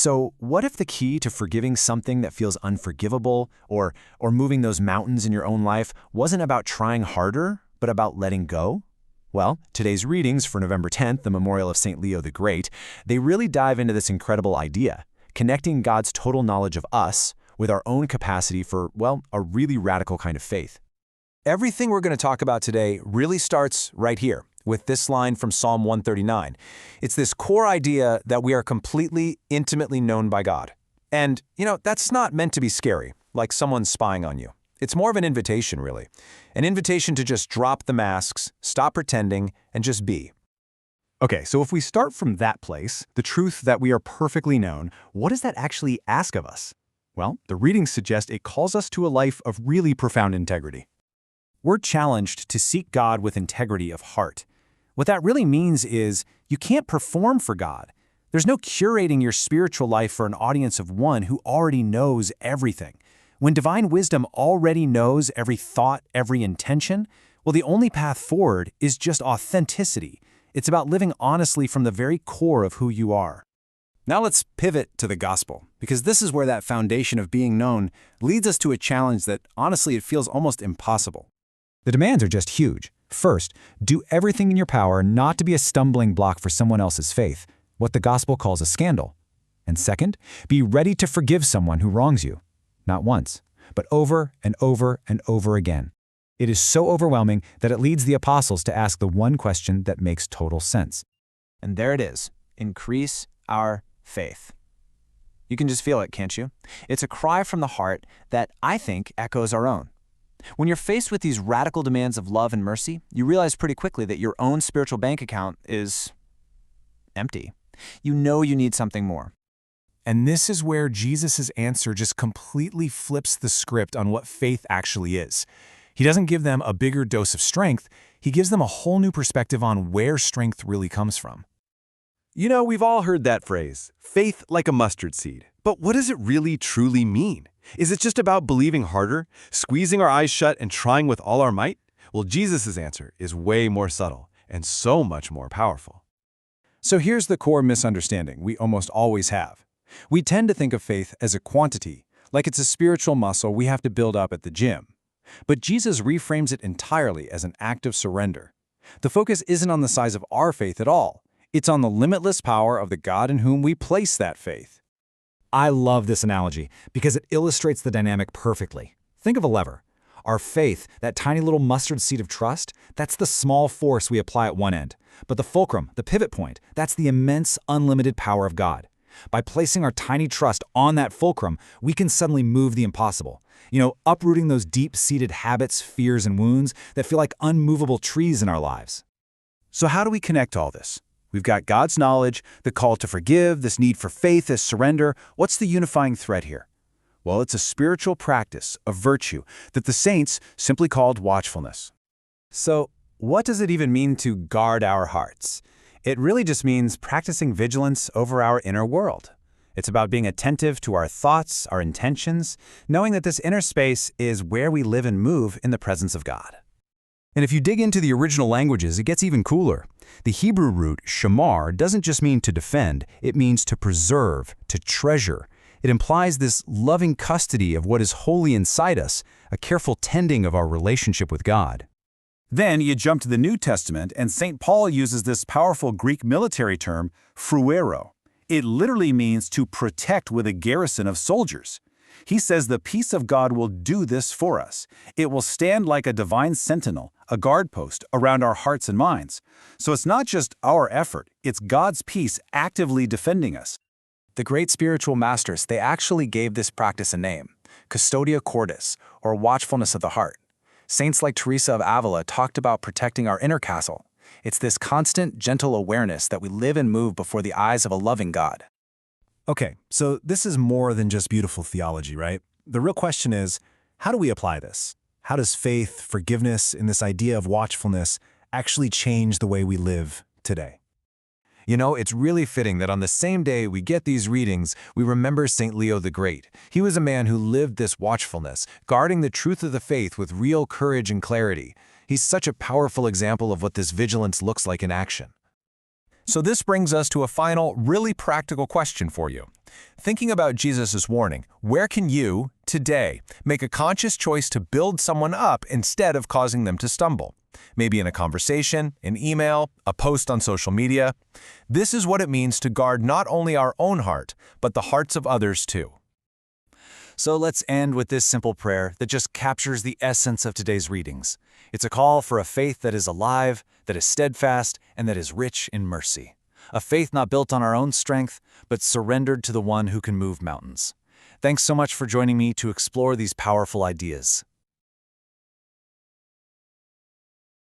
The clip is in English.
So what if the key to forgiving something that feels unforgivable or moving those mountains in your own life wasn't about trying harder, but about letting go? Well, today's readings for November 10th, the memorial of St. Leo the Great, they really dive into this incredible idea, connecting God's total knowledge of us with our own capacity for, well, a really radical kind of faith. Everything we're going to talk about today really starts right here with this line from Psalm 139. It's this core idea that we are completely, intimately known by God. And, that's not meant to be scary, like someone spying on you. It's more of an invitation, really. An invitation to just drop the masks, stop pretending, and just be. Okay, so if we start from that place, the truth that we are perfectly known, what does that actually ask of us? Well, the readings suggest it calls us to a life of really profound integrity. We're challenged to seek God with integrity of heart. What that really means is you can't perform for God. There's no curating your spiritual life for an audience of one who already knows everything. When divine wisdom already knows every thought, every intention, well, the only path forward is just authenticity. It's about living honestly from the very core of who you are. Now let's pivot to the gospel, because this is where that foundation of being known leads us to a challenge that, honestly, it feels almost impossible. The demands are just huge. First, do everything in your power not to be a stumbling block for someone else's faith, what the gospel calls a scandal. And second, be ready to forgive someone who wrongs you. Not once, but over and over and over again. It is so overwhelming that it leads the apostles to ask the one question that makes total sense. And there it is. Increase our faith. You can just feel it, can't you? It's a cry from the heart that I think echoes our own. When you're faced with these radical demands of love and mercy, you realize pretty quickly that your own spiritual bank account is empty. You know you need something more. And this is where Jesus' answer just completely flips the script on what faith actually is. He doesn't give them a bigger dose of strength, he gives them a whole new perspective on where strength really comes from. We've all heard that phrase, faith like a mustard seed. But what does it really truly mean? Is it just about believing harder, squeezing our eyes shut and trying with all our might? Well, Jesus' answer is way more subtle and so much more powerful. So here's the core misunderstanding we almost always have. We tend to think of faith as a quantity, like it's a spiritual muscle we have to build up at the gym. But Jesus reframes it entirely as an act of surrender. The focus isn't on the size of our faith at all. It's on the limitless power of the God in whom we place that faith. I love this analogy because it illustrates the dynamic perfectly. Think of a lever. Our faith, that tiny little mustard seed of trust, that's the small force we apply at one end. But the fulcrum, the pivot point, that's the immense, unlimited power of God. By placing our tiny trust on that fulcrum, we can suddenly move the impossible. Uprooting those deep-seated habits, fears, and wounds that feel like unmovable trees in our lives. So how do we connect all this? We've got God's knowledge, the call to forgive, this need for faith as surrender. What's the unifying thread here? Well, it's a spiritual practice, a virtue, that the saints simply called watchfulness. So, what does it even mean to guard our hearts? It really just means practicing vigilance over our inner world. It's about being attentive to our thoughts, our intentions, knowing that this inner space is where we live and move in the presence of God. And if you dig into the original languages, it gets even cooler. The Hebrew root, shamar, doesn't just mean to defend, it means to preserve, to treasure. It implies this loving custody of what is holy inside us, a careful tending of our relationship with God. Then you jump to the New Testament, and St. Paul uses this powerful Greek military term, fruero. It literally means to protect with a garrison of soldiers. He says the peace of God will do this for us. It will stand like a divine sentinel, a guard post around our hearts and minds. So it's not just our effort, it's God's peace actively defending us. The great spiritual masters, they actually gave this practice a name, custodia cordis, or watchfulness of the heart. Saints like Teresa of Ávila talked about protecting our inner castle. It's this constant, gentle awareness that we live and move before the eyes of a loving God. Okay, so this is more than just beautiful theology, right? The real question is, how do we apply this? How does faith, forgiveness, and this idea of watchfulness actually change the way we live today? It's really fitting that on the same day we get these readings, we remember St. Leo the Great. He was a man who lived this watchfulness, guarding the truth of the faith with real courage and clarity. He's such a powerful example of what this vigilance looks like in action. So this brings us to a final, really practical question for you. Thinking about Jesus' warning, where can you, today, make a conscious choice to build someone up instead of causing them to stumble? Maybe in a conversation, an email, a post on social media. This is what it means to guard not only our own heart, but the hearts of others too. So let's end with this simple prayer that just captures the essence of today's readings. It's a call for a faith that is alive, that is steadfast, and that is rich in mercy. A faith not built on our own strength, but surrendered to the one who can move mountains. Thanks so much for joining me to explore these powerful ideas.